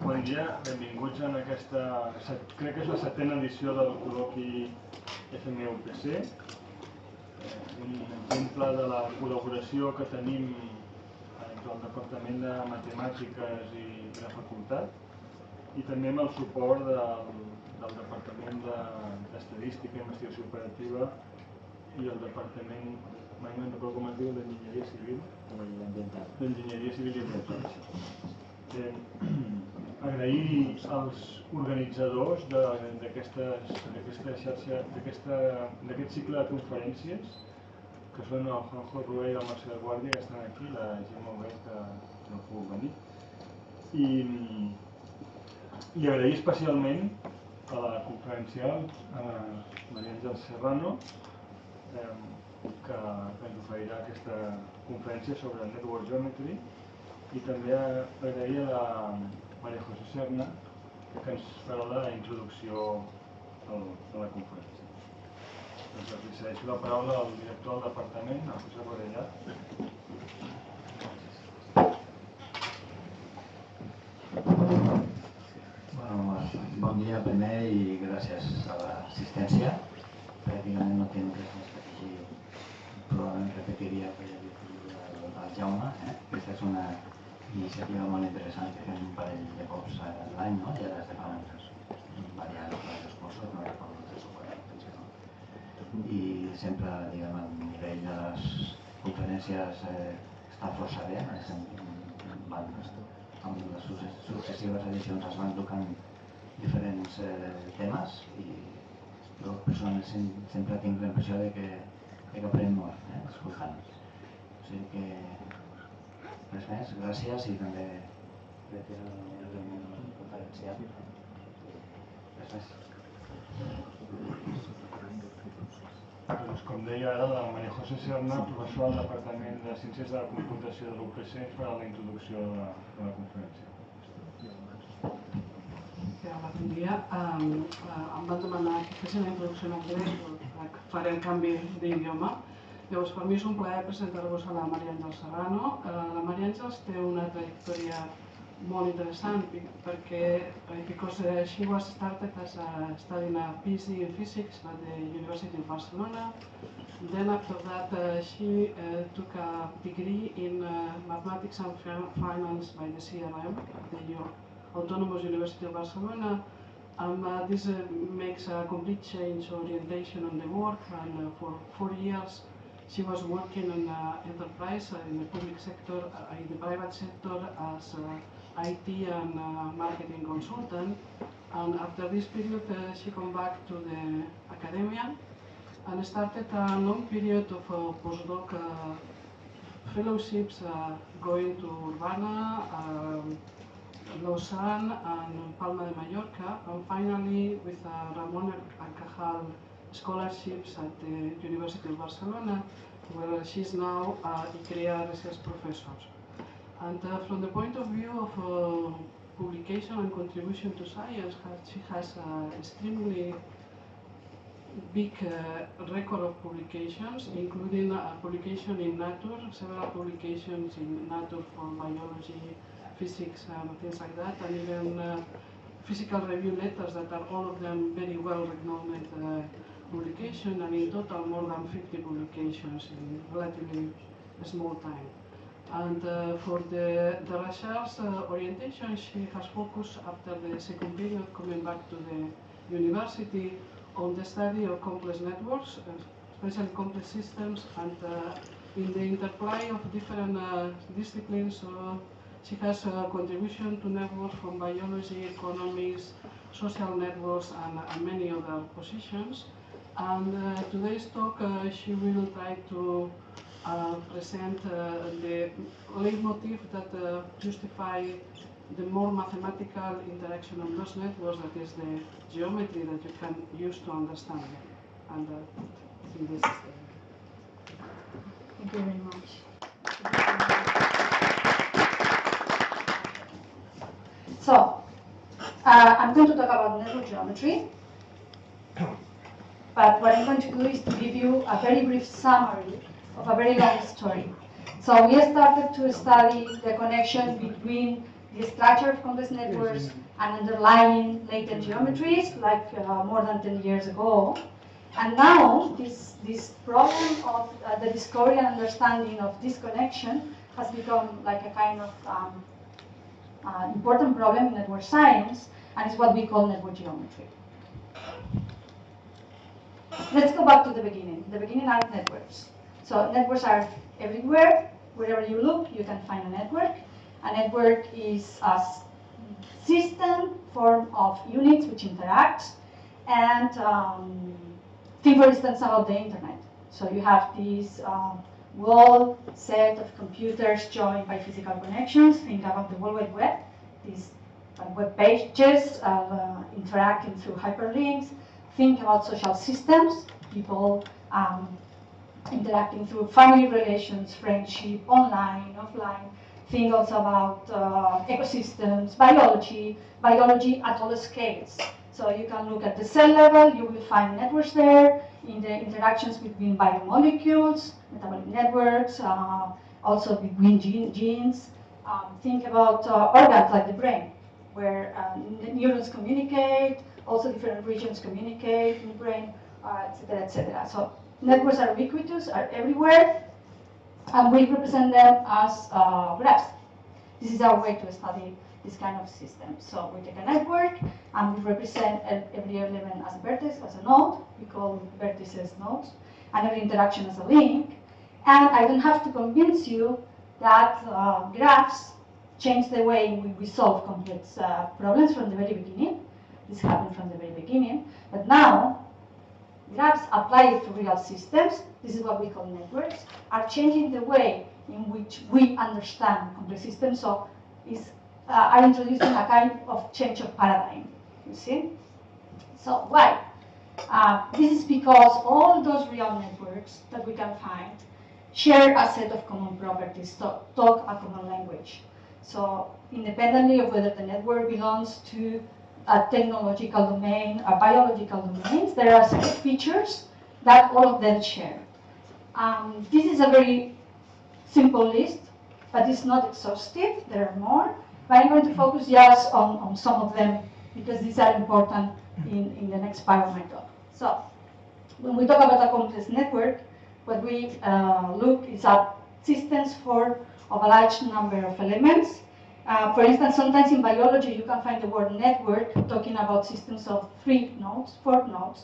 Bon dia, benvinguts en aquesta, crec que és la 7a edició del col·loqui FMUPC, un exemple de la col·laboració que tenim entre el Departament de Matemàtiques i la facultat i també amb el suport del Departament d'Estadística i Investigació Operativa i el Departament, mai no recordo com es diu, d'Enginyeria Civil i Ambiental. Agrair als organitzadors d'aquesta xarxa, d'aquest cicle de conferències, que són el Juanjo Rué i el Marcel Guàrdia, que estan aquí, la Gemma Obert, que no ha pogut venir. I agrair especialment a la conferencial, a Ángeles Serrano, que ens oferirà aquesta conferència sobre Network Geometry, i també agrair a la Ángeles Serrano, que ens farà la introducció de la conferència. Doncs li cedeixo la paraula al director del departament, el José Borellà. Bon dia primer i gràcies a l'assistència. Pràcticament no tinc res més que afegir. Probablement repetiria el que ja havia dit el Jaume. Aquesta és una iniciativa molt interessant que fem un parell de cops l'any, i ara des de fa diversos cursos, no recordo 3 o 4, penso que no. I sempre, diguem, el nivell de les conferències està força bé, amb les successives edicions es van tocant diferents temes i jo personalment sempre tinc l'impressió que aprenem molt escoltant. O sigui que res més, gràcies i també retiro el conferencial. Res més. Doncs com deia ara, la María José Serna, professora del Departament de Ciències de la Computació de l'UPC, farà la introducció de la conferència. Bon dia. Em van demanar que fessin la introducció en anglès, faré el canvi d'idioma. Llavors, per mi és un plaer presentar-vos a la María Ángeles Serrano. La María Ángeles té una trajectòria molt interessant because she was started as studying a PhD in physics at the University of Barcelona. Then after that she took a degree in mathematics and finance by the CRM, the Autonomous University of Barcelona. This makes a complete change orientation on the work, and for 4 years she was working in enterprise, in the public sector, in the private sector as IT and marketing consultant. And after this period, she came back to the academia and started a long period of postdoc fellowships going to Urbana, Lausanne and Palma de Mallorca, and finally with Ramon and Cajal scholarships at the University of Barcelona, where she's now ICREA research professor. And from the point of view of publication and contribution to science, she has an extremely big record of publications, including a publication in Nature, several publications in Nature for biology, physics and things like that, and even physical review letters that are all of them very well renowned publication, and in total more than 50 publications in relatively small time. And for the research orientation, she has focused after the second period coming back to the university on the study of complex networks, especially complex systems, and in the interplay of different disciplines. She has a contribution to networks from biology, economics, social networks, and many other positions. And today's talk, she will try to present the leitmotif that justify the more mathematical interaction of those networks, that is the geometry that you can use to understand them. And I think this is the... Thank you very much. So, I'm going to talk about network geometry, but what I'm going to do is to give you a very brief summary of a very long story. So we started to study the connection between the structure of complex networks and underlying latent geometries, like more than 10 years ago. And now this problem of the discovery and understanding of this connection has become like a kind of important problem in network science, and it's what we call network geometry. Let's go back to the beginning. The beginning are networks. So networks are everywhere. Wherever you look, you can find a network. A network is a system form of units which interact. And think, for instance, about the internet. So you have this whole set of computers joined by physical connections. Think about the World Wide Web. These web pages interacting through hyperlinks. Think about social systems, people interacting through family relations, friendship, online, offline. Think also about ecosystems, biology at all scales. So you can look at the cell level, you will find networks there, in the interactions between biomolecules, metabolic networks, also between genes. Think about organs like the brain, where neurons communicate, also different regions communicate in the brain, etc., etc. So networks are ubiquitous, are everywhere, and we represent them as graphs. This is our way to study this kind of system. So we take a network and we represent every element as a vertex, as a node. We call vertices nodes, and every interaction as a link. And I don't have to convince you that graphs change the way we solve complex problems from the very beginning. This happened from the very beginning. But now, graphs applied to real systems, this is what we call networks, are changing the way in which we understand complex systems. So are introducing a kind of change of paradigm, you see? So why? This is because all those real networks that we can find share a set of common properties, talk a common language. So independently of whether the network belongs to a technological domain or biological domains, there are set of features that all of them share. This is a very simple list, but it's not exhaustive. There are more. But I'm going to focus just on some of them because these are important in the next part of my talk. So when we talk about a complex network, what we look is at systems of a large number of elements. For instance, sometimes in biology you can find the word network talking about systems of 3 nodes, 4 nodes,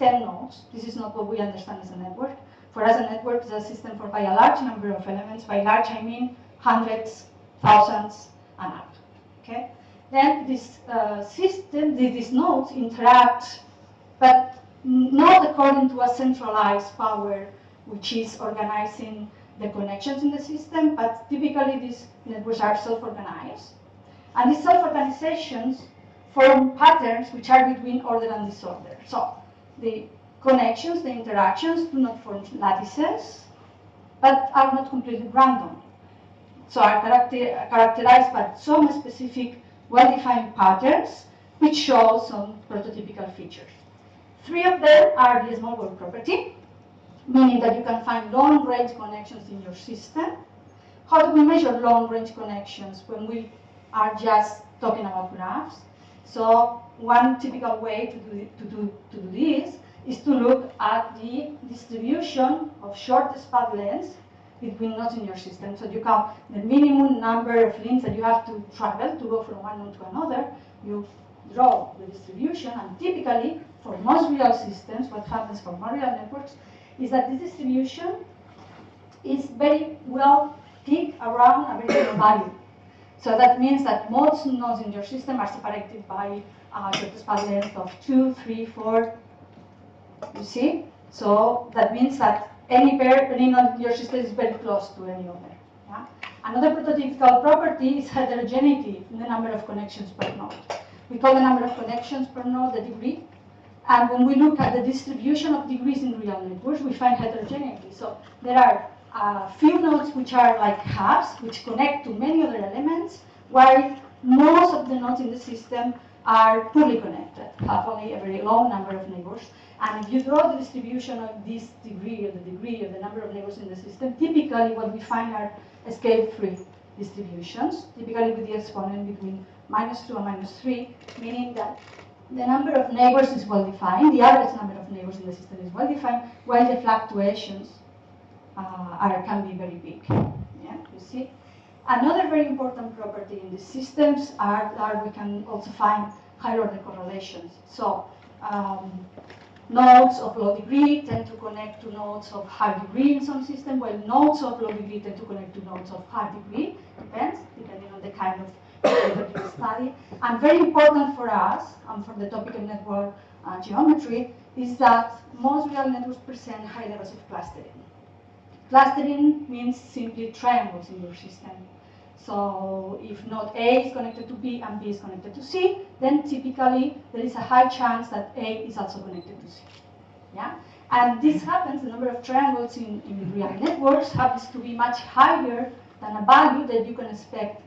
10 nodes. This is not what we understand as a network. For us, a network is a system by a large number of elements. By large, I mean hundreds, thousands, and up. Okay? Then this system, these nodes interact, but not according to a centralized power which is organizing the connections in the system, but typically these networks are self-organized. And these self-organizations form patterns which are between order and disorder. So the connections, the interactions do not form lattices, but are not completely random. So are characterized by some specific well-defined patterns which show some prototypical features. 3 of them are the small world property, meaning that you can find long-range connections in your system. How do we measure long-range connections when we are just talking about graphs? So one typical way to do this is to look at the distribution of shortest path lengths between nodes in your system. So you count the minimum number of links that you have to travel to go from one node to another. You draw the distribution, and typically for most real systems, what happens for more real networks is that this distribution is very well thick around a very low value. So that means that most nodes in your system are separated by a shortest path length of 2, 3, 4. You see? So that means that any node in your system is very close to any other. Yeah? Another prototypical property is heterogeneity in the number of connections per node. We call the number of connections per node the degree. And when we look at the distribution of degrees in real networks, we find heterogeneity. So there are a few nodes which are like hubs, which connect to many other elements, while most of the nodes in the system are poorly connected, have only a very low number of neighbors. And if you draw the distribution of this degree, or the number of neighbors in the system, typically what we find are scale-free distributions, typically with the exponent between -2 and -3, meaning that the number of neighbors is well defined, the average number of neighbors in the system is well defined, while the fluctuations can be very big. Yeah, you see? Another very important property in these systems are we can also find hierarchical relations. So nodes of low degree tend to connect to nodes of high degree in some system, while nodes of low degree tend to connect to nodes of high degree, depending on the kind of that you study. And very important for us, and for the topic of network geometry, is that most real networks present high levels of clustering. Clustering means simply triangles in your system. So if node A is connected to B and B is connected to C, then typically there is a high chance that A is also connected to C. Yeah? And this happens, the number of triangles in real networks happens to be much higher than a value that you can expect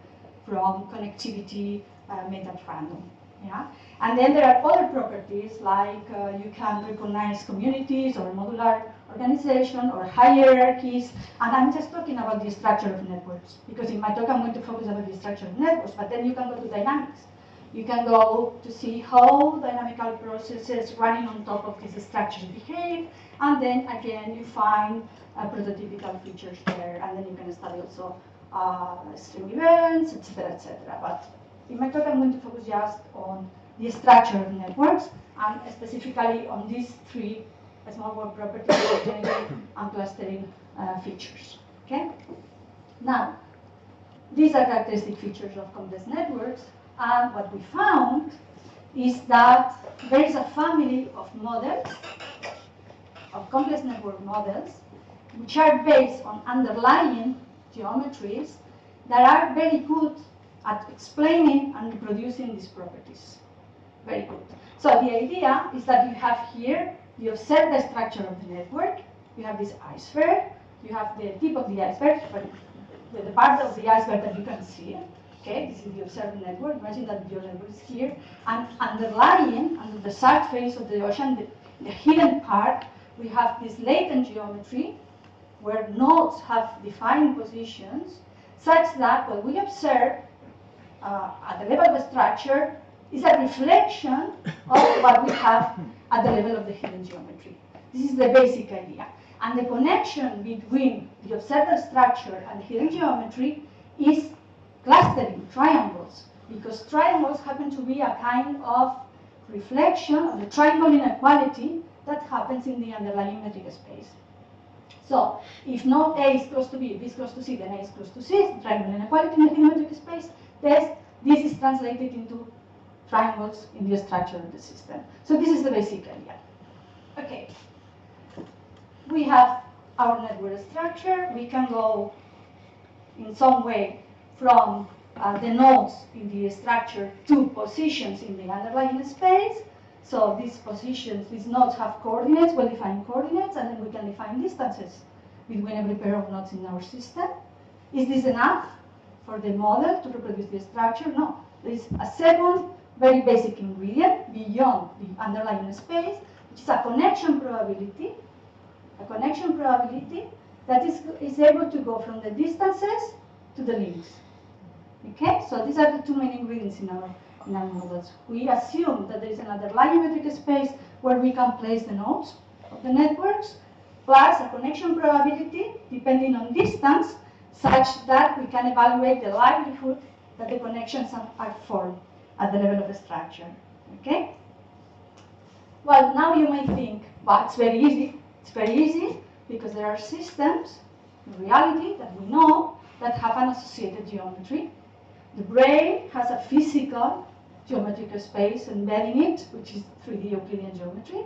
from connectivity made at random. Yeah? And then there are other properties like you can recognize communities or modular organization or hierarchies, and I'm just talking about the structure of networks, because in my talk I'm going to focus on the structure of networks, but then you can go to dynamics. You can go to see how dynamical processes running on top of these structures behave, and then again you find prototypical features there, and then you can study also string events, etc., etc. But in my talk I'm going to focus just on the structure of networks, and specifically on these three small world properties, identity and clustering features. Okay? Now, these are characteristic features of complex networks, and what we found is that there is a family of models, of complex network models, which are based on underlying geometries that are very good at explaining and reproducing these properties. Very good. So the idea is that you have here, you observe the structure of the network, you have this iceberg, you have the tip of the iceberg, but the part of the iceberg that you can see. Okay, this is the observed network. Imagine that your network is here, and underlying, under the surface of the ocean, the hidden part, we have this latent geometry where nodes have defined positions, such that what we observe at the level of the structure is a reflection of what we have at the level of the hidden geometry. This is the basic idea. And the connection between the observed structure and the hidden geometry is clustering, triangles, because triangles happen to be a kind of reflection of the triangle inequality that happens in the underlying metric space. So, if node A is close to B, B is close to C, then A is close to C, triangle inequality in the hidden metric space, this is translated into triangles in the structure of the system. So this is the basic idea. Okay. We have our network structure. We can go in some way from the nodes in the structure to positions in the underlying space. So these positions, these nodes have coordinates, well-defined coordinates, and then we can define distances between every pair of nodes in our system. Is this enough for the model to reproduce the structure? No. There is a second very basic ingredient beyond the underlying space, which is a connection probability that is able to go from the distances to the links. Okay, so these are the two main ingredients in our models. We assume that there is an underlying metric space where we can place the nodes of the networks, plus a connection probability depending on distance, such that we can evaluate the likelihood that the connections are formed at the level of the structure. Okay? Well, now you may think, well, it's very easy. It's very easy because there are systems in reality that we know that have an associated geometry. The brain has a physical geometric space embedding it, which is 3D Euclidean geometry.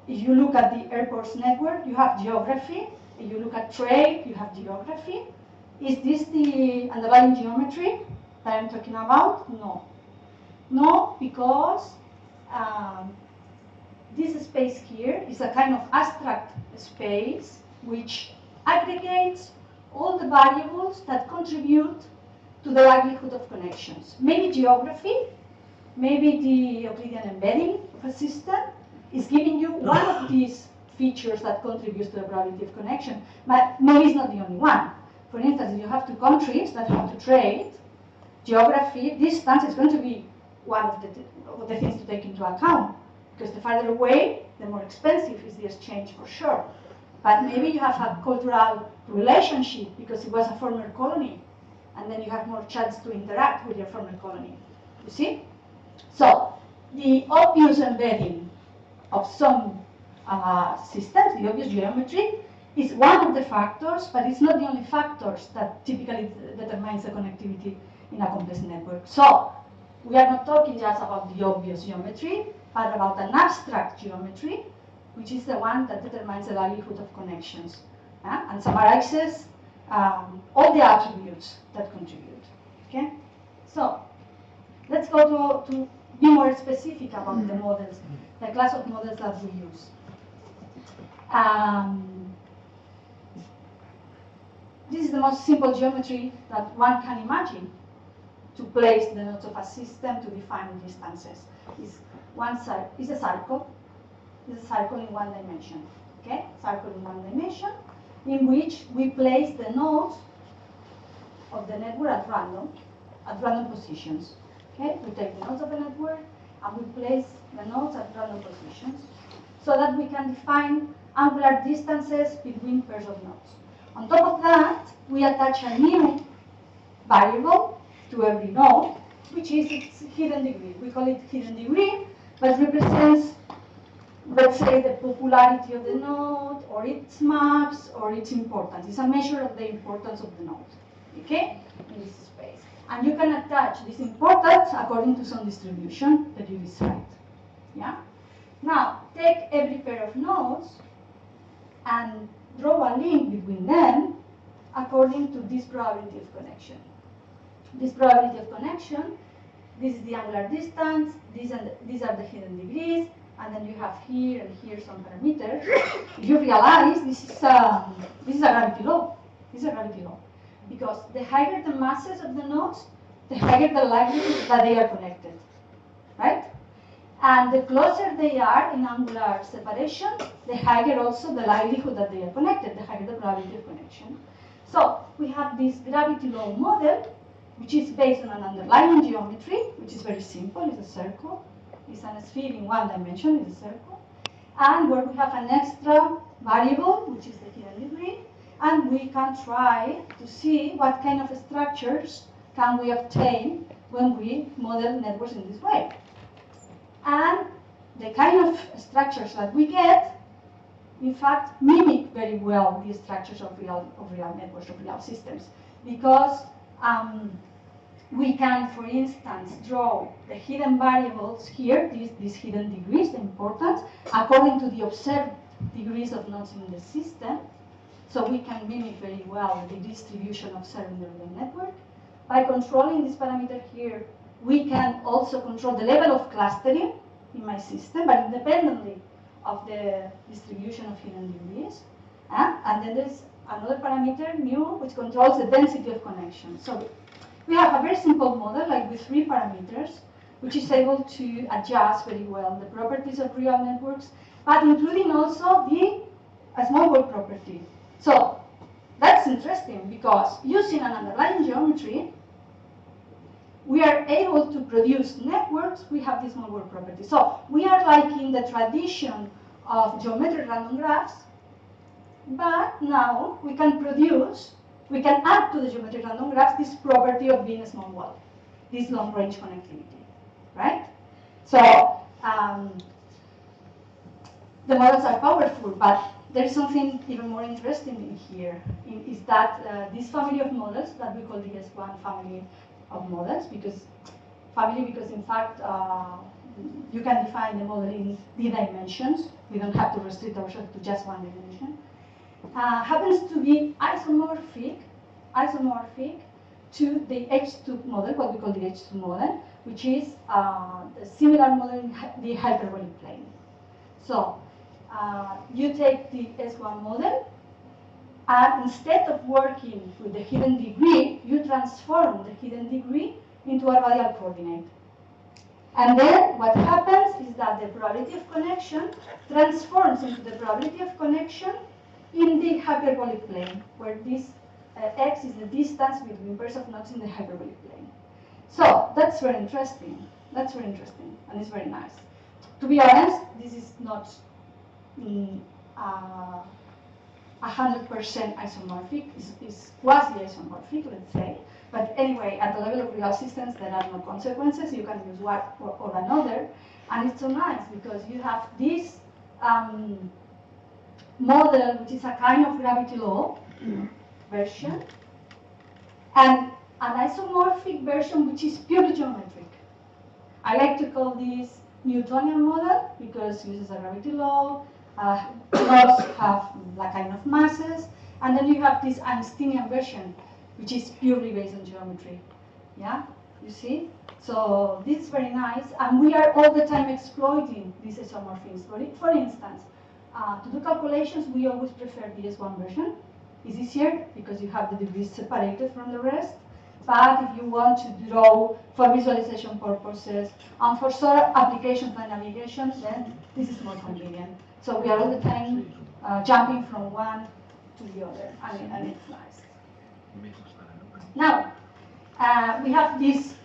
If you look at the airports network, you have geography. If you look at trade, you have geography. Is this the underlying geometry that I'm talking about? No. No, because this space here is a kind of abstract space which aggregates all the variables that contribute to the likelihood of connections. Maybe geography, maybe the Euclidean embedding of a system, is giving you one of these features that contributes to the probability of connection, but maybe it's not the only one. For instance, if you have two countries that have to trade, geography, distance is going to be one of the things to take into account, because the farther away, the more expensive is the exchange for sure. But maybe you have a cultural relationship because it was a former colony, and then you have more chance to interact with your former colony. You see? So, the obvious embedding of some systems, the obvious geometry, is one of the factors, but it's not the only factors that typically determines the connectivity in a complex network. So, we are not talking just about the obvious geometry, but about an abstract geometry, which is the one that determines the likelihood of connections and summarizes all the attributes that contribute. Okay? So, let's go to be more specific about the models, the class of models that we use. This is the most simple geometry that one can imagine to place the nodes of a system to define distances. It's a circle. It's a circle in one dimension. Okay, circle in one dimension, in which we place the nodes of the network at random positions. Okay, we take the nodes of the network and we place the nodes at random positions, so that we can define angular distances between pairs of nodes. On top of that, we attach a new variable to every node, which is its hidden degree. We call it hidden degree, but represents, let's say, the popularity of the node, or its maps, or its importance. It's a measure of the importance of the node, okay, in this space. And you can attach this importance according to some distribution that you decide. Yeah. Now, take every pair of nodes and draw a link between them according to this probability of connection. This probability of connection, this is the angular distance, these are the hidden degrees, and then you have here and here some parameters. If you realize this is a gravity law. This is a gravity law. Because the higher the masses of the nodes, the higher the likelihood that they are connected. Right? And the closer they are in angular separation, the higher also the likelihood that they are connected, the higher the probability of connection. So we have this gravity law model, which is based on an underlying geometry, which is very simple. It's a circle. It's a sphere in one dimension. It's a circle. And where we have an extra variable, which is the hidden degree, and we can try to see what kind of structures can we obtain when we model networks in this way. And the kind of structures that we get, in fact, mimic very well the structures of real networks, of real systems, because we can, for instance, draw the hidden variables here, these hidden degrees, the importance, according to the observed degrees of nodes in the system. So we can mimic very well the distribution observed in the real network. By controlling this parameter here, we can also control the level of clustering in my system, but independently of the distribution of hidden degrees. And then there's another parameter, mu, which controls the density of connections. So we have a very simple model, like with 3 parameters, which is able to adjust very well the properties of real networks, but including also the small world property. So that's interesting, because using an underlying geometry, we are able to produce networks. We have this small world property. So we are like in the tradition of geometric random graphs, but now we can add to the geometric random graphs this property of being a small world, this long-range connectivity, right? So the models are powerful, but there is something even more interesting in here, is that this family of models that we call the S1 family of models, because in fact you can define the model in d dimensions. We don't have to restrict ourselves to just one dimension. Happens to be isomorphic to the H2 model, what we call the H2 model, which is a similar model in the hyperbolic plane. So you take the S1 model, and instead of working with the hidden degree, you transform the hidden degree into a radial coordinate. And then what happens is that the probability of connection transforms into the probability of connection in the hyperbolic plane, where this x is the distance between pairs of nodes in the hyperbolic plane. So that's very interesting. That's very interesting, and it's very nice. To be honest, this is not 100% isomorphic. It's quasi-isomorphic, let's say. But anyway, at the level of real systems, there are no consequences. You can use one or another. And it's so nice because you have this model, which is a kind of gravity law version, and an isomorphic version, which is purely geometric. I like to call this Newtonian model because it uses a gravity law. Nodes have like kind of masses, and then you have this Einsteinian version, which is purely based on geometry. Yeah, you see? So this is very nice, and we are all the time exploiting these isomorphisms. For instance, to do calculations, we always prefer the S1 version. It's easier because you have the degrees separated from the rest. But if you want to draw for visualization purposes and for sort of applications like navigation, then this is more convenient. So we are all the time jumping from one to the other, and it's nice. Now, we have these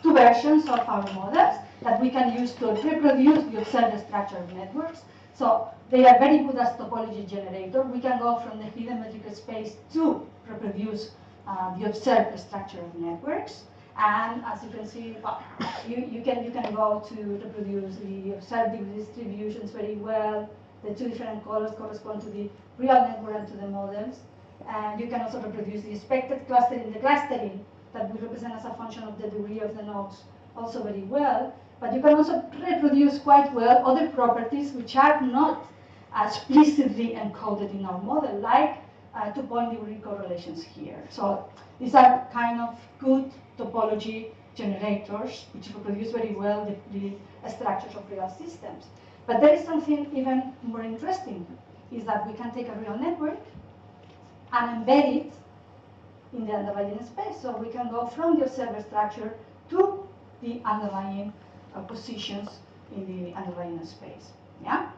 two versions of our models that we can use to reproduce the observed structure of networks. So they are very good as topology generator. We can go from the hidden metric space to reproduce the observed structure of networks. And as you can see, well, you can go to reproduce the observed distributions very well. The two different colors correspond to the real network and to the models. And you can also reproduce the expected clustering, the clustering that we represent as a function of the degree of the nodes also very well. But you can also reproduce quite well other properties which are not explicitly encoded in our model, like two-point degree correlations here. So these are kind of good topology generators which reproduce very well the structures of real systems. But there is something even more interesting, is that we can take a real network and embed it in the underlying space. So we can go from the observer structure to the underlying positions in the underlying space. Yeah?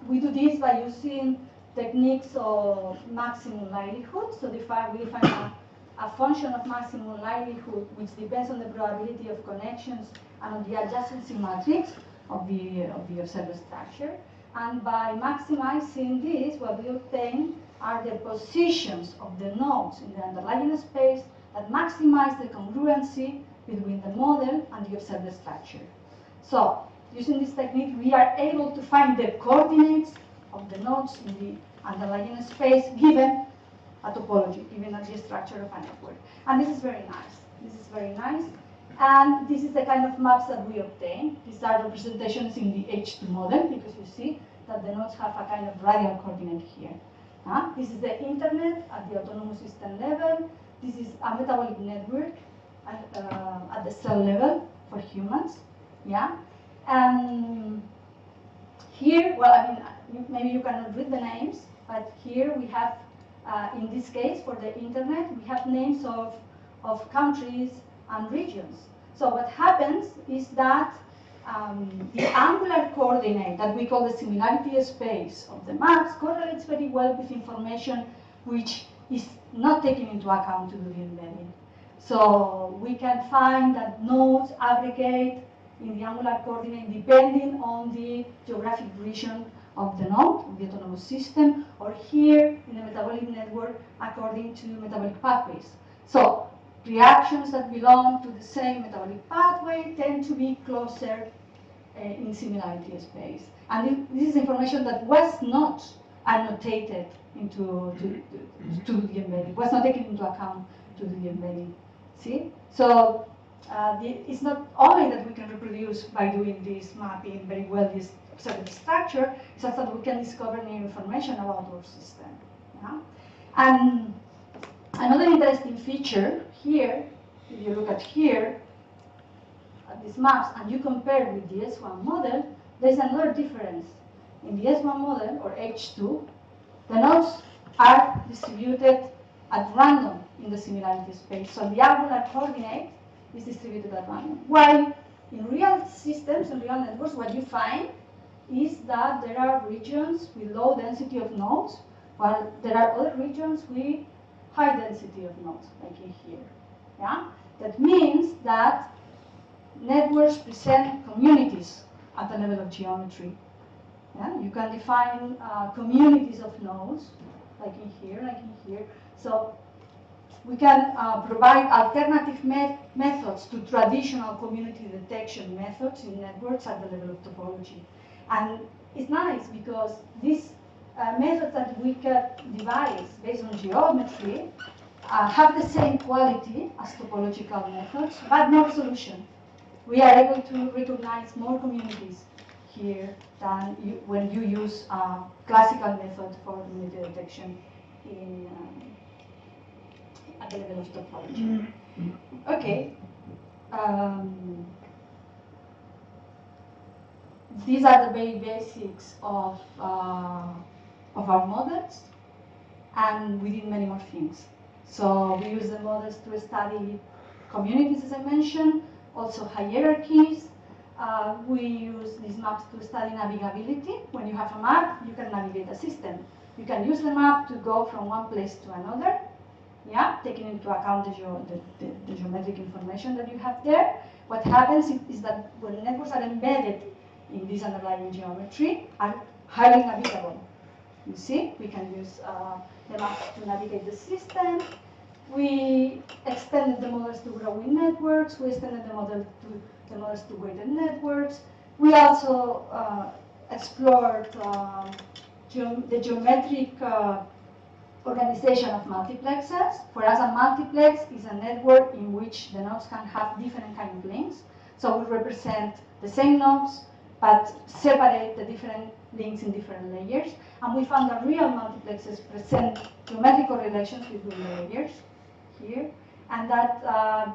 We do this by using techniques of maximum likelihood. So we define a function of maximum likelihood which depends on the probability of connections and on the adjacency matrix of the observer structure. And by maximizing this, what we obtain are the positions of the nodes in the underlying space that maximize the congruency between the model and the observed structure. So, using this technique, we are able to find the coordinates of the nodes in the underlying space given a topology, given the structure of a network. And this is very nice. This is very nice. And this is the kind of maps that we obtain. These are representations in the H2 model, because you see that the nodes have a kind of radial coordinate here. This is the internet at the autonomous system level. This is a metabolic network at the cell level for humans. Yeah. And here, well, I mean, maybe you cannot read the names, but here we have, in this case, for the internet, we have names of countries and regions. So what happens is that the angular coordinate that we call the similarity space of the maps correlates very well with information which is not taken into account to do the embedding. So we can find that nodes aggregate in the angular coordinate depending on the geographic region of the node, of the autonomous system, or here in the metabolic network according to metabolic pathways. So reactions that belong to the same metabolic pathway tend to be closer in similarity space. And this is information that was not annotated into to the embedding, was not taken into account to the embedding. See? So it's not only that we can reproduce by doing this mapping very well this observed structure, it's also that we can discover new information about our system. Yeah? And another interesting feature here, if you look at here, at these maps, and you compare with the S1 model, there's another difference. In the S1 model, or H2, the nodes are distributed at random in the similarity space. So the angular coordinate is distributed at random. While in real systems, in real networks, what you find is that there are regions with low density of nodes, while there are other regions with high density of nodes, like in here. Yeah? That means that networks present communities at the level of geometry. Yeah? You can define communities of nodes, like in here, like in here. So we can provide alternative methods to traditional community detection methods in networks at the level of topology. And it's nice because these methods that we can devise based on geometry have the same quality as topological methods, but more resolution. We are able to recognize more communities here than when you use a classical method for community detection at the level of topology. Okay. These are the very basics of our models, and we did many more things. So we use the models to study communities, as I mentioned, also hierarchies. We use these maps to study navigability. When you have a map, you can navigate a system. You can use the map to go from one place to another, yeah, taking into account the geometric information that you have there. What happens is that when networks are embedded in this underlying geometry, are highly navigable. You see, we can use the maps to navigate the system. We extended the models to growing networks. We extended the models to weighted networks. We also explored the geometric organization of multiplexes. For us, a multiplex is a network in which the nodes can have different kind of links. So we represent the same nodes, but separate the different links in different layers. And we found that real multiplexes present geometrical relations between the layers here, and that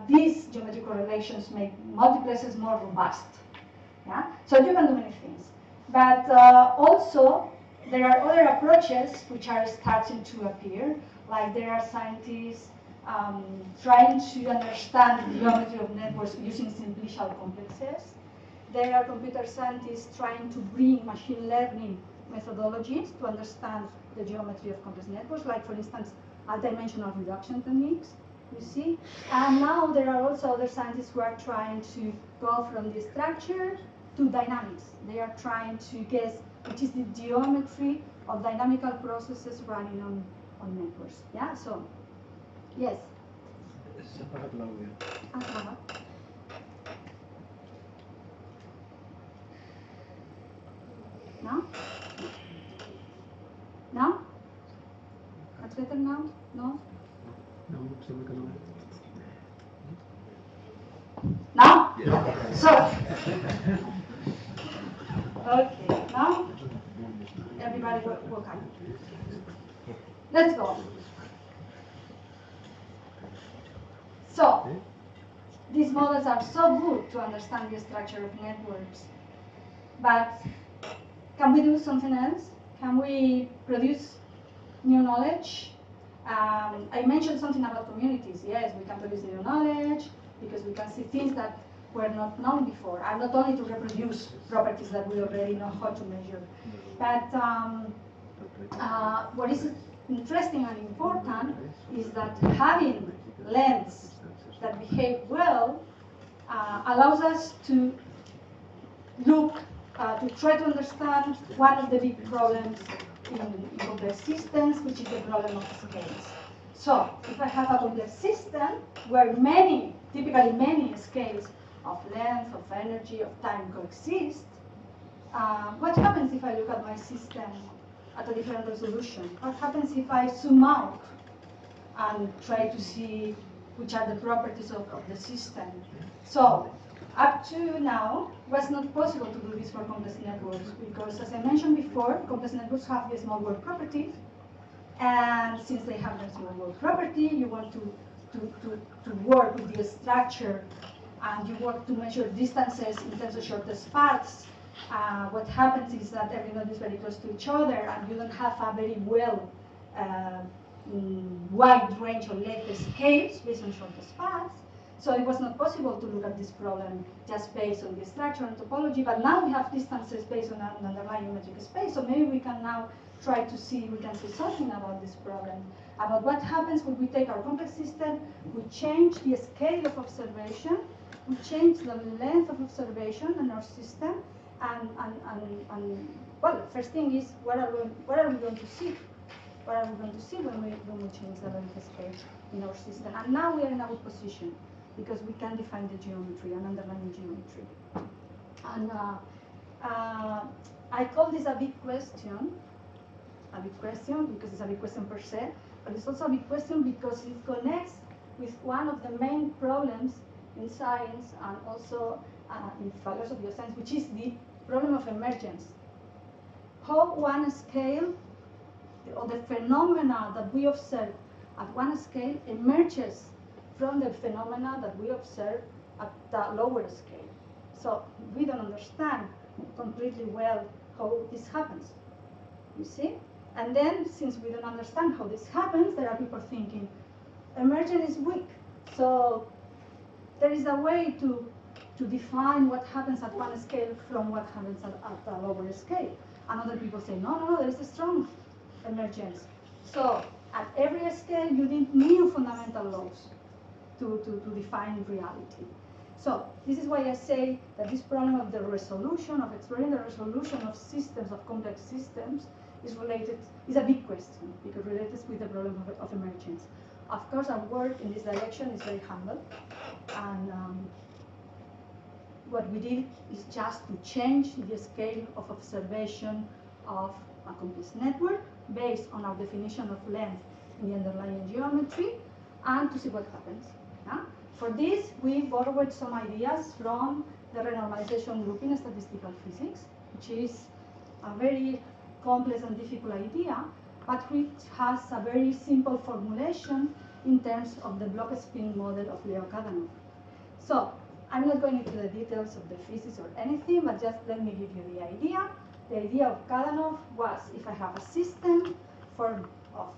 these geometrical relations make multiplexes more robust. Yeah? So you can do many things. But also, there are other approaches which are starting to appear, like there are scientists trying to understand the geometry of networks using simplicial complexes. There are computer scientists trying to bring machine learning methodologies to understand the geometry of complex networks, like for instance, dimensional reduction techniques, you see. And now there are also other scientists who are trying to go from the structure to dynamics. They are trying to guess which is the geometry of dynamical processes running on networks. Yeah, so, yes? No? No? Much better now? No? Now? Yeah. So, okay, now everybody woke up. Let's go. So, these models are so good to understand the structure of networks, but can we do something else? Can we produce new knowledge? I mentioned something about communities. Yes, we can produce new knowledge because we can see things that were not known before, and not only to reproduce properties that we already know how to measure. But what is interesting and important is that having lengths that behave well allows us to look, to try to understand one of the big problems in complex systems, which is the problem of scales. So, if I have a complex system where typically many scales of length, of energy, of time coexist, what happens if I look at my system at a different resolution? What happens if I zoom out and try to see which are the properties of the system? So, up to now, it was not possible to do this for complex networks because, as I mentioned before, complex networks have the small world property, and since they have the small world property, you want to work with the structure, and you want to measure distances in terms of shortest paths. What happens is that every node is very close to each other, and you don't have a very wide range of length scales based on shortest paths. So it was not possible to look at this problem just based on the structure and topology, but now we have distances based on an underlying geometric space, so maybe we can now try to see, we can say something about this problem, about what happens when we take our complex system, we change the scale of observation, we change the length of observation in our system, and well, the first thing is, what are we going to see? What are we going to see when we change the length scale in our system? And now we are in a good position, because we can define the geometry and underlying geometry. And I call this a big question because it's a big question per se, but it's also a big question because it connects with one of the main problems in science and also in philosophy of science, which is the problem of emergence. How one scale, or the phenomena that we observe at one scale, emerges from the phenomena that we observe at the lower scale. So we don't understand completely well how this happens, you see? And then, since we don't understand how this happens, there are people thinking, emergence is weak. So there is a way to define what happens at one scale from what happens at a lower scale. And other people say, no, there is a strong emergence. So at every scale, you need new fundamental laws to define reality. So this is why I say that this problem of the resolution, of exploring the resolution of systems, of complex systems, is a big question, because related with the problem of emergence. Of course, our work in this direction is very humble, and what we did is just to change the scale of observation of a complex network based on our definition of length in the underlying geometry, and to see what happens. Yeah? For this, we borrowed some ideas from the renormalization group in statistical physics, which is a very complex and difficult idea, but which has a very simple formulation in terms of the block spin model of Leo Kadanoff. So I'm not going into the details of the physics or anything, but just let me give you the idea. The idea of Kadanoff was, if I have a system formed of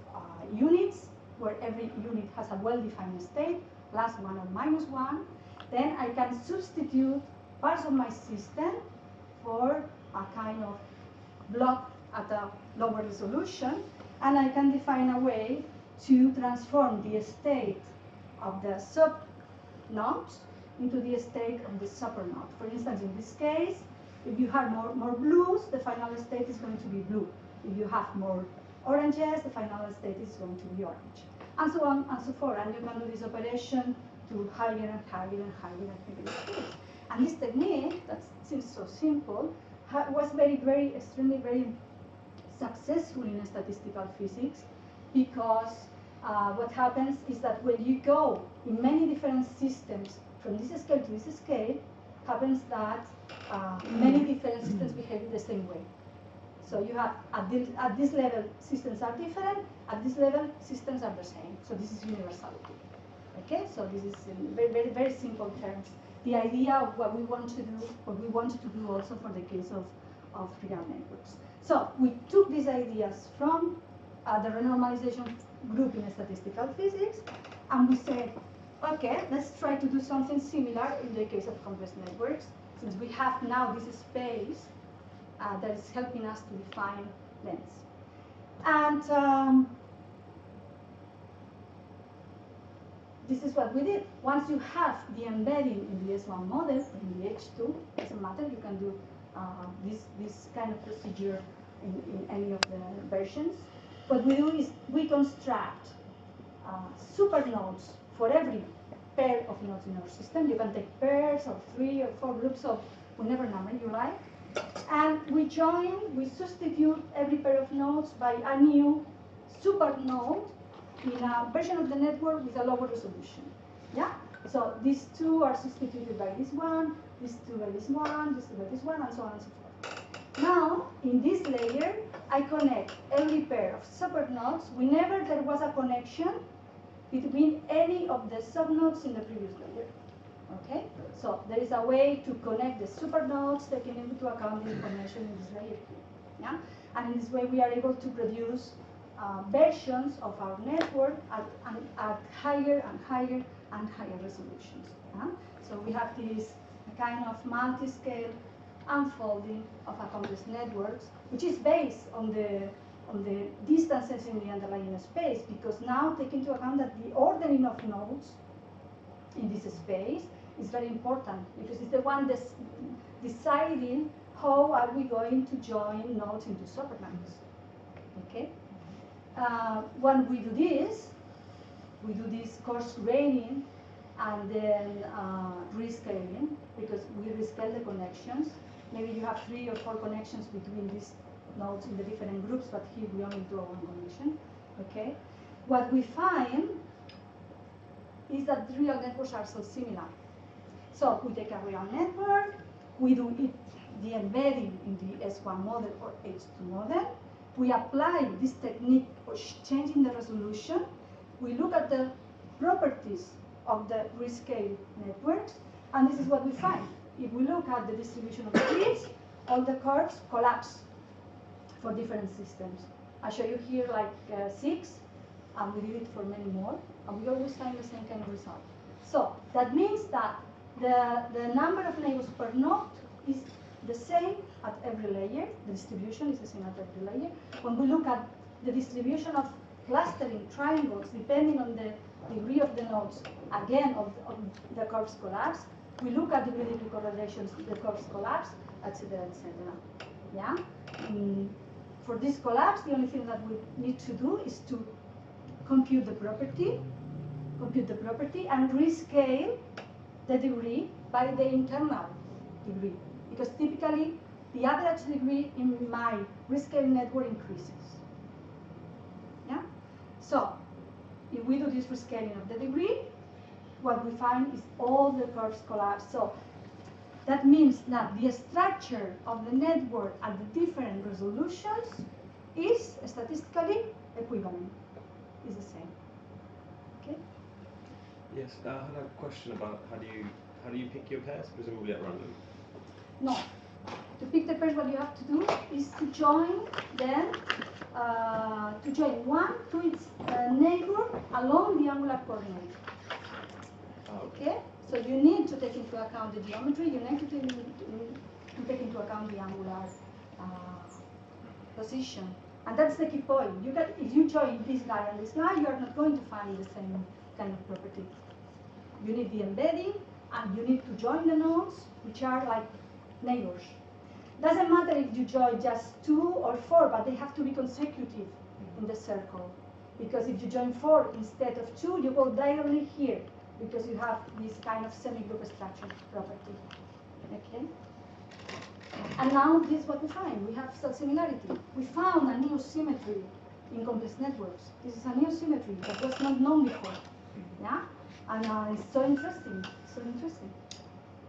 units, where every unit has a well-defined state, +1 or -1, then I can substitute parts of my system for a kind of block at a lower resolution, and I can define a way to transform the state of the sub-nodes into the state of the supernode. For instance, in this case, if you have more blues, the final state is going to be blue. If you have more oranges, the final state is going to be orange. And so on and so forth. And you can do this operation to higher and higher and higher and higher states. And this technique, that seems so simple, was extremely very successful in statistical physics, because what happens is that when you go in many different systems from this scale to this scale, happens that many different systems behave the same way. So you have, at this level, systems are different, at this level, systems are the same. So this is universality. Okay, so this is in very, very simple terms the idea of what we want to do, what we want to do also for the case of real networks. So we took these ideas from the renormalization group in statistical physics, and we said, okay, let's try to do something similar in the case of complex networks, since we have now this space that is helping us to define lengths. And this is what we did. Once you have the embedding in the S1 model, in the H2, doesn't matter, you can do this kind of procedure in any of the versions. What we do is we construct supernodes for every pair of nodes in our system. You can take pairs of 3 or 4 groups of whatever number you like. And we substitute every pair of nodes by a new supernode in a version of the network with a lower resolution. Yeah? So these two are substituted by this one, these two by this one, this two by this one, and so on and so forth. Now, in this layer, I connect every pair of supernodes whenever there was a connection between any of the subnodes in the previous layer. Okay? So there is a way to connect the supernodes, taking into account the information in this layer here. Yeah? And in this way, we are able to produce versions of our network at higher and higher and higher resolutions. So we have this kind of multi-scale unfolding of a complex networks, which is based on the distances in the underlying space, because now take into account that the ordering of nodes in this space is very important, because it's the one that's deciding how are we going to join nodes into supernodes. Okay? When we do this coarse graining and then rescaling, because we rescale the connections. Maybe you have 3 or 4 connections between these nodes in the different groups, but here we only do one connection. Okay? What we find is that real networks are so similar. So we take a real network, we do the embedding in the S1 model or H2 model. We apply this technique of changing the resolution. We look at the properties of the rescale networks, and this is what we find. If we look at the distribution of the grids, all the curves collapse for different systems. I show you here like 6, and we did it for many more, and we always find the same kind of result. So that means that the number of neighbors per node is the same at every layer. The distribution is the same at every layer. When we look at the distribution of clustering triangles, depending on the degree of the nodes, again, of the curves collapse. We look at the hierarchical correlations, the curves collapse, etc., etc. Yeah? For this collapse, the only thing that we need to do is to compute the property, and rescale the degree by the internal degree. Because typically, the average degree in my rescale network increases. Yeah? So, if we do this rescaling of the degree, what we find is all the curves collapse. So, that means that the structure of the network at the different resolutions is statistically equivalent, is the same. Okay? Yes, I had a question about how do you pick your pairs, presumably at random? No. To pick the pairs, what you have to do is to join them, to join one to its neighbor along the angular coordinate. Okay? So you need to take into account the geometry, you need to take into account the angular position. And that's the key point. If you join this guy and this guy, you are not going to find the same kind of property. You need the embedding, and you need to join the nodes, which are like neighbors. Doesn't matter if you join just 2 or 4, but they have to be consecutive in the circle. Because if you join 4 instead of 2, you go diagonally here, because you have this kind of semi-group structure property. Okay? And now this is what we find. We have some similarity. We found a new symmetry in complex networks. This is a new symmetry that was not known before. Yeah? And it's so interesting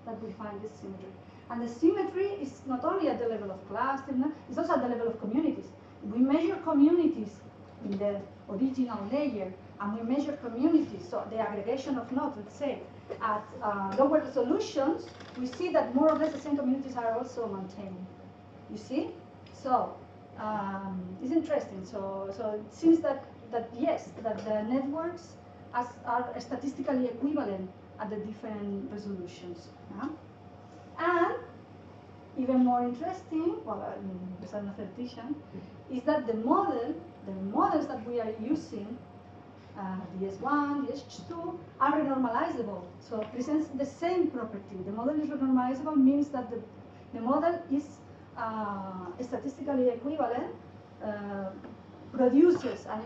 that we find this symmetry. And the symmetry is not only at the level of clusters, it's also at the level of communities. We measure communities in the original layer, and we measure communities, so the aggregation of nodes, let's say, at lower resolutions, we see that more or less the same communities are also maintained. You see? So, it's interesting. So it seems that yes, that the networks are statistically equivalent at the different resolutions. And even more interesting, well, there's an mathematician, is that the models that we are using, the S1, the S2, are renormalizable. So it presents the same property. The model is renormalizable, means that the model is statistically equivalent, produces a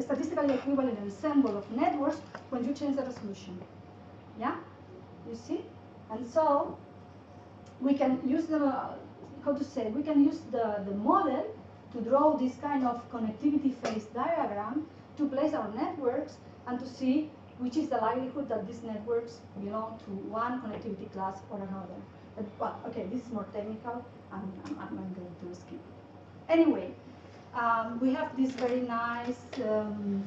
statistically equivalent ensemble of networks when you change the resolution. Yeah? You see? And so we can use we can use the model to draw this kind of connectivity phase diagram to place our networks and to see which is the likelihood that these networks belong to one connectivity class or another. But, well, okay, this is more technical, and I'm going to skip. Anyway, we have this very nice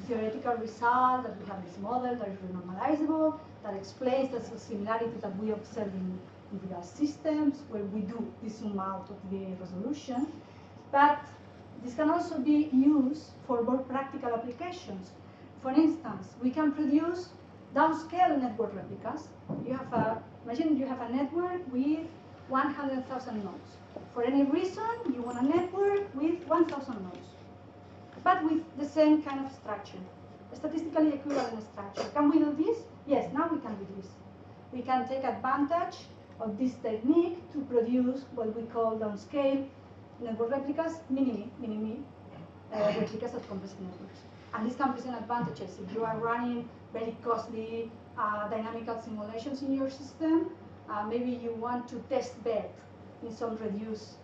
theoretical result that we have this model that is renormalizable, that explains the similarity that we observe in real systems, where we do the zoom out of the resolution. But this can also be used for more practical applications. For instance, we can produce downscale network replicas. You have imagine you have a network with 100,000 nodes. For any reason, you want a network with 1,000 nodes, but with the same kind of structure, statistically equivalent structure. Can we do this? Yes, now we can do this. We can take advantage of this technique to produce what we call downscale network replicas, mini replicas of complex networks. And this can present advantages if you are running very costly dynamical simulations in your system. Maybe you want to test bed in some reduced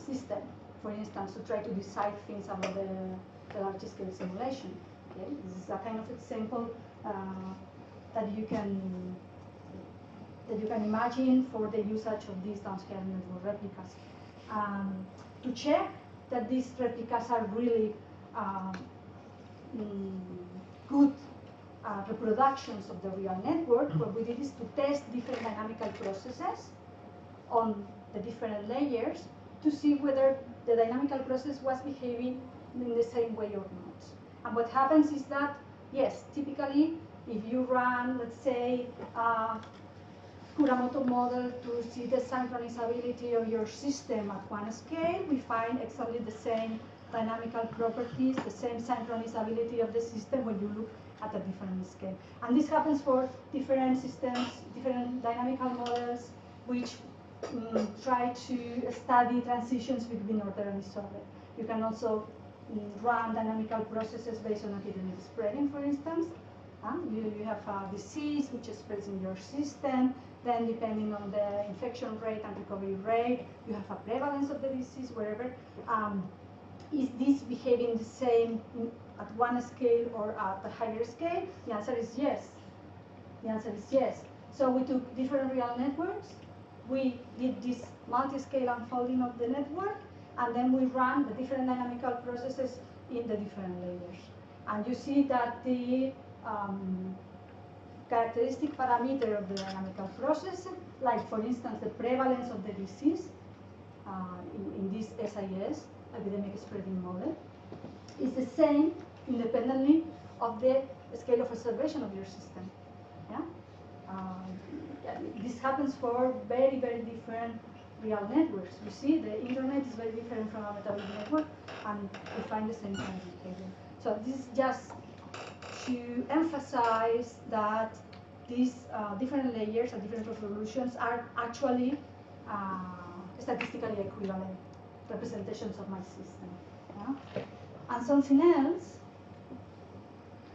system, for instance, to try to decide things about the large scale simulation. Okay? This is a kind of example that you can imagine for the usage of these downscale network replicas. To check that these replicas are really good reproductions of the real network, what we did is to test different dynamical processes on the different layers to see whether the dynamical process was behaving in the same way or not. And what happens is that, yes, typically, if you run, let's say, Kuramoto model to see the synchronizability of your system at one scale, we find exactly the same dynamical properties, the same synchronizability of the system when you look at a different scale. And this happens for different systems, different dynamical models, which try to study transitions between order and disorder. You can also run dynamical processes based on epidemic spreading, for instance. You have a disease which is spreads in your system, then depending on the infection rate and recovery rate, you have a prevalence of the disease wherever. Is this behaving the same at one scale or at a higher scale? The answer is yes. The answer is yes. So we took different real networks, we did this multi-scale unfolding of the network, and then we ran the different dynamical processes in the different layers. And you see that the characteristic parameter of the dynamical process, like for instance the prevalence of the disease in this SIS, epidemic spreading model, is the same independently of the scale of observation of your system. Yeah? This happens for very, very different real networks. You see, the internet is very different from a metabolic network, and we find the same kind of behavior. So this is just to emphasize that these different layers and different resolutions are actually statistically equivalent representations of my system. Yeah? And something else,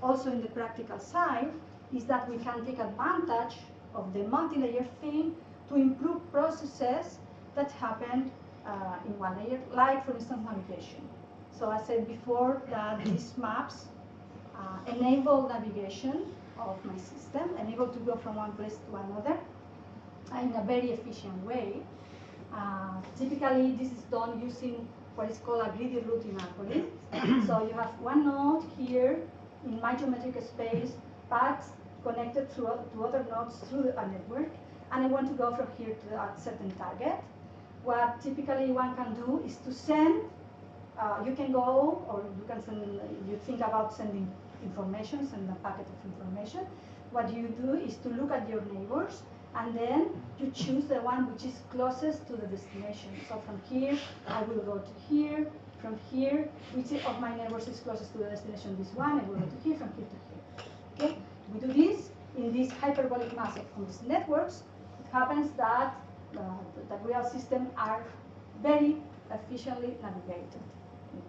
also in the practical side, is that we can take advantage of the multi-layer thing to improve processes that happen in one layer, like for instance navigation. So I said before that these maps enable navigation of my system, enable to go from one place to another in a very efficient way. Typically, this is done using what is called a greedy routing algorithm. So you have one node here in my geometric space, but connected to other nodes through a network, and I want to go from here to a certain target. What typically one can do is to send, you can go, or you can send, you think about sending information, send a packet of information. What you do is to look at your neighbors, and then you choose the one which is closest to the destination. So from here, I will go to here. From here, which of my neighbors is closest to the destination? This one. I will go to here, from here to here. Okay? We do this in this hyperbolic mass of complex networks. It happens that the real systems are very efficiently navigated.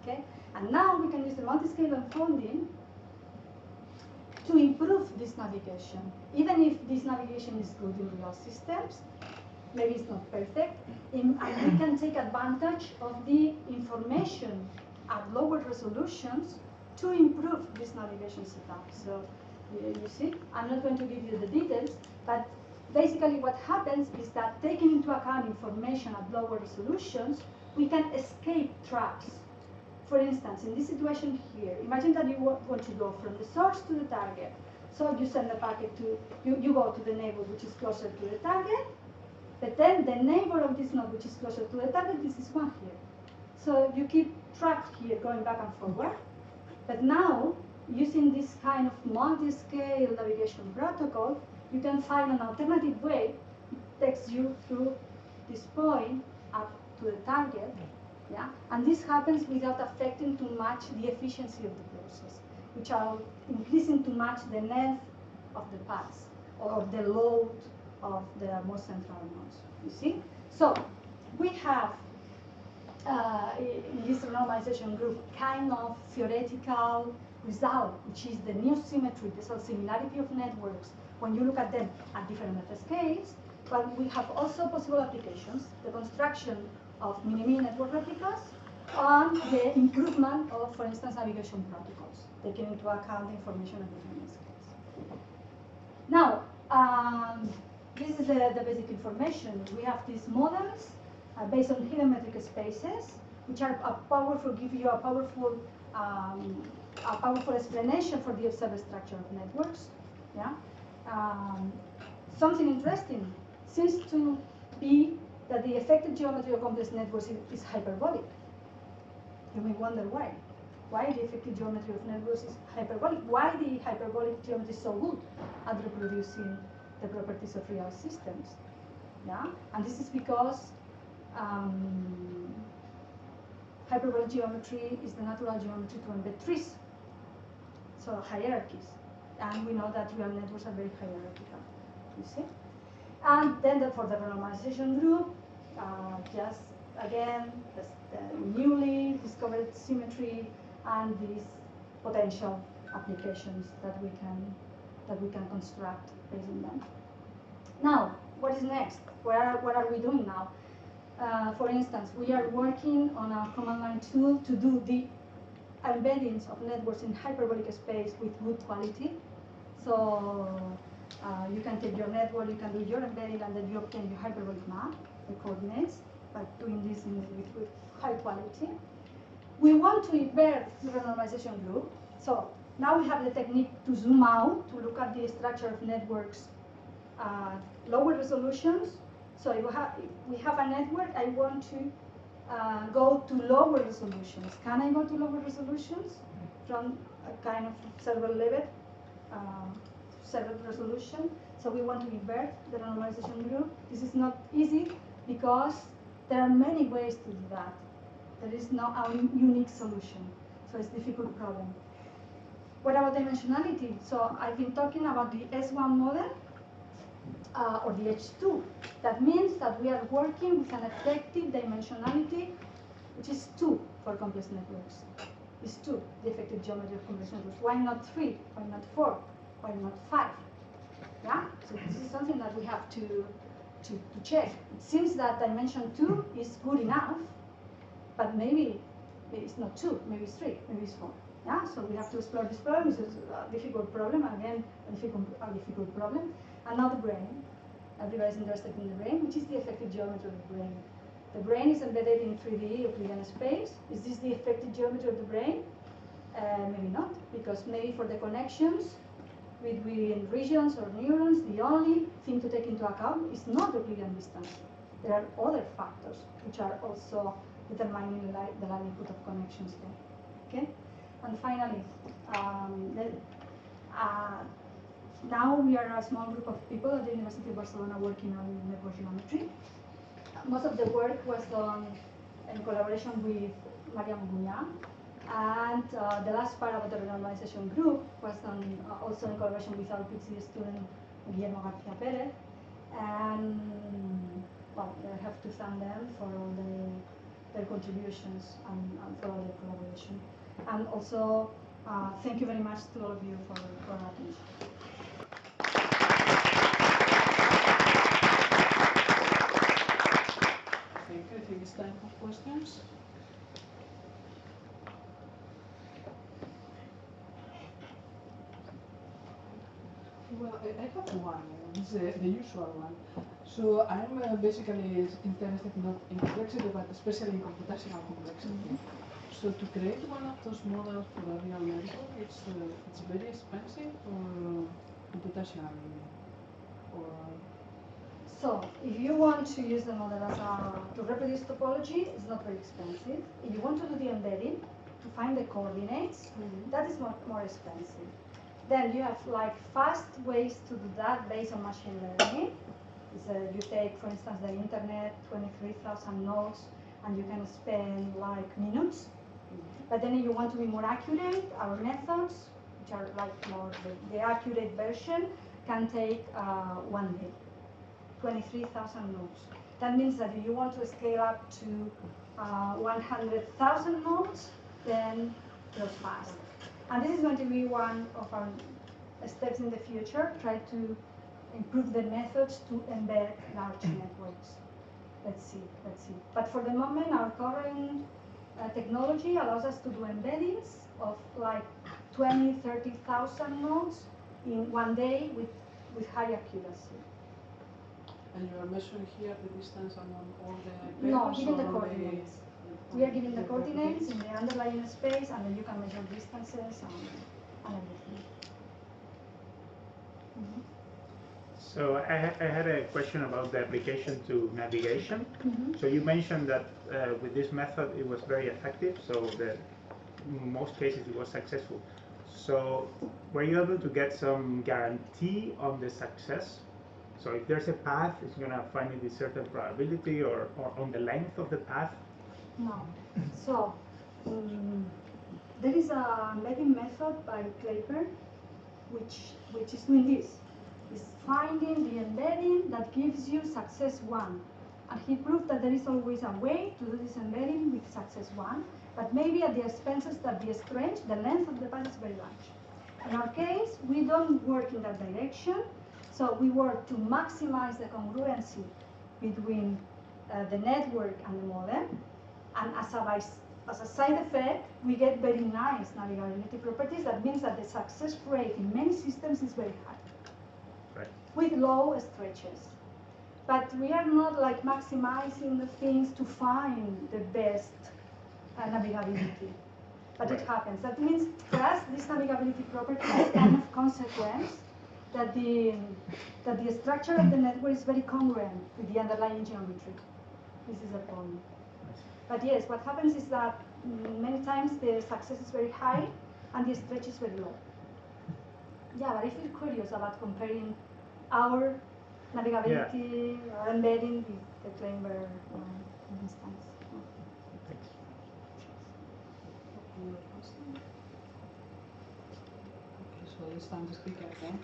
Okay? And now we can use the multi-scale unfolding to improve this navigation. Even if this navigation is good in real systems, maybe it's not perfect, and we can take advantage of the information at lower resolutions to improve this navigation setup. So you see, I'm not going to give you the details, but basically what happens is that taking into account information at lower resolutions, we can escape traps. For instance, in this situation here, imagine that you want to go from the source to the target. So you send a packet to, you go to the neighbor which is closer to the target, but then the neighbor of this node which is closer to the target, this is one here. So you keep track here going back and forward, but now using this kind of multi-scale navigation protocol, you can find an alternative way that takes you through this point up to the target, yeah? And this happens without affecting too much the efficiency of the process, which are increasing too much the length of the paths or the load of the more central nodes, you see? So we have in this renormalization group kind of theoretical result, which is the new symmetry, the similarity of networks when you look at them at different scales. But we have also possible applications, the construction of mini-mini network replicas and the improvement of, for instance, navigation protocols, taking into account the information at different scales. Now, this is the basic information. We have these models based on hidden metric spaces, which are give you a powerful explanation for the observed structure of networks. Yeah. Something interesting seems to be that the effective geometry of complex networks is hyperbolic. You may wonder why. Why the effective geometry of networks is hyperbolic? Why the hyperbolic geometry is so good at reproducing the properties of real systems? Yeah, and this is because hyperbolic geometry is the natural geometry to embed trees, so hierarchies. And we know that real networks are very hierarchical, you see? And then for the renormalization group, just again, the newly discovered symmetry and these potential applications that we can construct based on them. Now, what is next? What are we doing now? For instance, we are working on a command line tool to do the embeddings of networks in hyperbolic space with good quality. So you can take your network, you can do your embedding, and then you obtain your hyperbolic map, the coordinates, by doing this with high quality. We want to invert the renormalization group. So now we have the technique to zoom out, to look at the structure of networks at lower resolutions. So if we have a network, I want to go to lower resolutions. Can I go to lower resolutions from a kind of server level, server resolution? So we want to invert the renormalization group. This is not easy because there are many ways to do that. There is no unique solution, so it's a difficult problem. What about dimensionality? So I've been talking about the S1 model, or the H2. That means that we are working with an effective dimensionality, which is 2 for complex networks. It's 2, the effective geometry of complex networks. Why not 3? Why not 4? Why not 5? Yeah? So this is something that we have to check. It seems that dimension 2 is good enough, but maybe it's not 2, maybe it's 3, maybe it's 4. Yeah? So we have to explore this problem. It's a difficult problem, again, a difficult problem. And now the brain. Everybody's interested in the brain, which is the effective geometry of the brain. The brain is embedded in 3D Euclidean space. Is this the effective geometry of the brain? Maybe not, because maybe for the connections between regions or neurons, the only thing to take into account is not Euclidean distance. There are other factors which are also determining the likelihood of connections there. Okay? And finally, now we are a small group of people at the University of Barcelona working on network geometry. Most of the work was done in collaboration with Maria Muguña, and the last part about the renormalization group was done also in collaboration with our PhD student Guillermo García Pérez. And well, I have to thank them for all their contributions and for all their collaboration. And also, thank you very much to all of you for attention. Thank you. I think it's time for questions. Well, I have one. It's the usual one. So I'm basically interested not in complexity, but especially in computational complexity. So to create one of those models for a real network, it's very expensive or computational, or. So, if you want to use the model to reproduce topology, it's not very expensive. If you want to do the embedding, to find the coordinates. That is more expensive. Then you have like fast ways to do that based on machine learning. You take, for instance, the internet, 23,000 nodes, and you can spend like minutes. But then if you want to be more accurate, our methods, which are like more the accurate version, can take 1 day, 23,000 nodes. That means that if you want to scale up to 100,000 nodes, then it goes fast. And this is going to be one of our steps in the future, try to improve the methods to embed large networks. Let's see. But for the moment, our current technology allows us to do embeddings of like 20, 30,000 nodes in 1 day with high accuracy. And you are measuring here the distance among all the pairs? No, given the coordinates. We are giving the coordinates in the underlying space, and then you can measure distances and everything. So I had a question about the application to navigation. So you mentioned that with this method it was very effective, so that in most cases it was successful. So were you able to get some guarantee on the success? So if there's a path, it's going to find it with certain probability, or on the length of the path? No. So there is a embedding method by Clapper, which is doing this. Is finding the embedding that gives you success 1. And he proved that there is always a way to do this embedding with success 1, but maybe at the expenses that the stretch, the length of the path is very large. In our case, we don't work in that direction, so we work to maximize the congruency between the network and the modem, and as a side effect, we get very nice navigability properties. That means that the success rate in many systems is very high. With low stretches. But we are not like maximizing the things to find the best navigability. But it happens. That means for us, this navigability property is kind of consequence that the structure of the network is very congruent with the underlying geometry. This is the point. But yes, what happens is that many times the success is very high and the stretch is very low. Yeah, but I feel curious about comparing our navigability or embedding with the Clapper instance. Thanks. Okay, so it's time to speak again.